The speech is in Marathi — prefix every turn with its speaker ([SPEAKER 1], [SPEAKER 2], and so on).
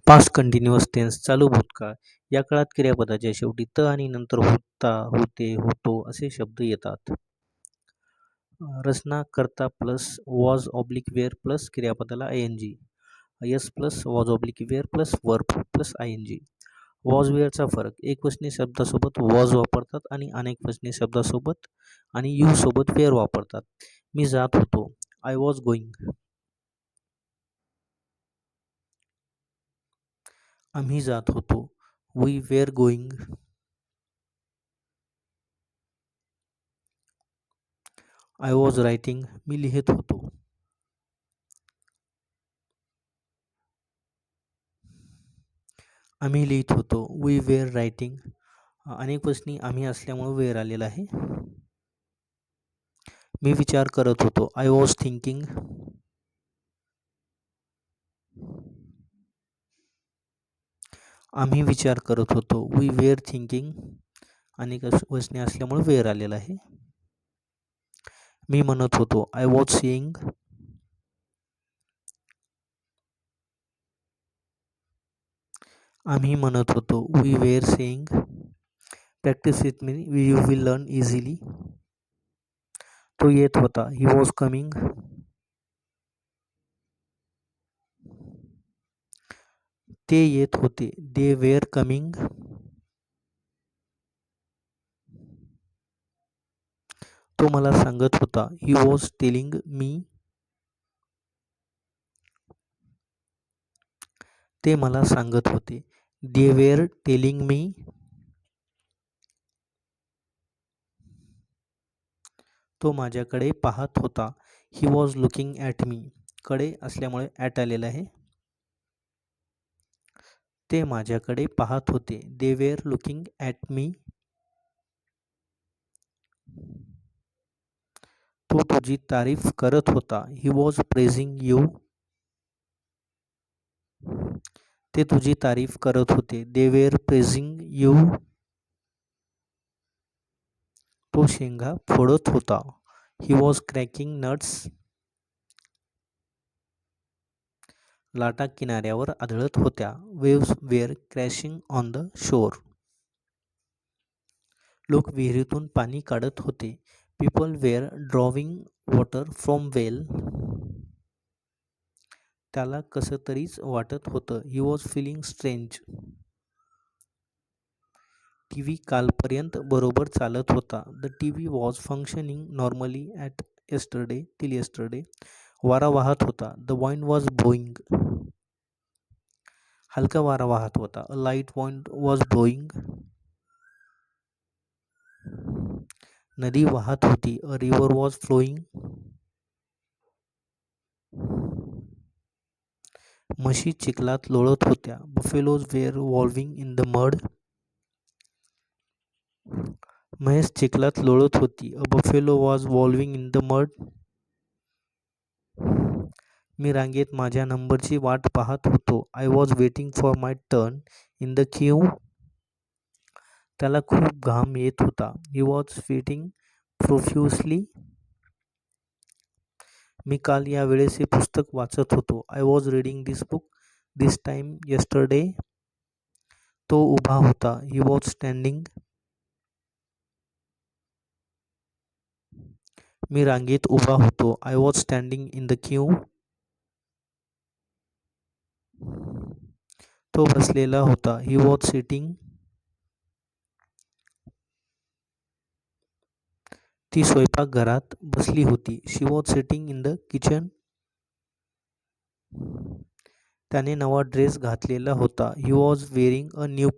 [SPEAKER 1] पास्ट कंटिन्युअस टेन्स चालू भूतकाळ या काळात क्रियापदाच्या शेवटी त आणि नंतर होता, होते, होतो असे शब्द येतात. रचना करता plus was oblique were plus क्रियापदाला ING, yes plus was oblique were plus verb plus ING. Was वेअरचा फरक, एकवचनी शब्दासोबत वॉज वापरतात आणि अनेकवचनी शब्दासोबत आणि यू सोबत वेअर वापरतात. मी जात होतो, आय वॉज गोईंग. आम्ही जात होतो, we were going. I was writing, मी लिहित होतो. आम्ही लिहित होतो, वी वेअर रायटिंग. अनेकवचनी आम्ही असल्यामुळे वेअर आलेला आहे. मी विचार करत होतो, आय वॉज थिंकिंग. आम्ही विचार करत होतो, वी वेअर थिंकिंग. अनेकवचनी असल्यामुळे वेअर आलेला आहे. मी म्हणत होतो, आय वॉज सेईंग. आम्ही म्हणत होतो, we were saying. Practice with me, you will learn easily. तो येत होता, ही वॉज कमिंग. ते येत होते, दे वेअर कमिंग. तो मला सांगत होता, ही वॉज टेलिंग मी. ते मला सांगत होते, दे वेअर टेलिंग मी. तो माझ्याकडे पाहत होता, he was looking at me. कडे असल्यामुळे ॲट आलेलं आहे. ते माझ्याकडे पाहत होते, they were looking at me. तो तुझी तारीफ करत होता, ही वॉज प्रेझिंग यू. ते तुझी तारीफ करत होते, दे वेअर प्रेझिंग यू. तो शेंगा फोडत होता, ही वॉज क्रॅकिंग नट्स. लाटा किनाऱ्यावर आदळत होत्या, waves were crashing on the shore. लोक विहिरीतून पाणी काढत होते, people were drawing water from well. त्याला कसं तरीच वाटत होतं, he was feeling strange. TV कालपर्यंत बरोबर चालत होता, the TV was functioning normally at yesterday till yesterday. वारा वाहत होता, द वाइंड वॉज ब्लोईंग. हलका वारा वाहत होता, अ लाईट वाइंड वॉज ब्लोईंग. नदी वाहत होती, अ रिव्हर वॉज फ्लोईंग. म्हशी चिखलात लोळत होत्या, buffaloes were wallowing in the mud. म्हैस चिखलात लोळत होती, a buffalo was wallowing in the mud. मी रांगेत माझ्या नंबरची वाट पाहत होतो, I was waiting for my turn in the queue. त्याला खूप घाम येत होता, ही वॉज स्वेटिंग प्रोफ्युसली. मी काल या वेळेस हे पुस्तक वाचत होतो, I was reading this book this time yesterday. तो उभा होता, ही वॉज स्टँडिंग. मी रांगेत उभा होतो, I was standing in the Q. तो बसलेला होता, ही वॉज सिटिंग. ती स्वयंपाकघरात बसली होती, she was sitting in the kitchen. त्याने नवा ड्रेस घातलेला होता, he was wearing a new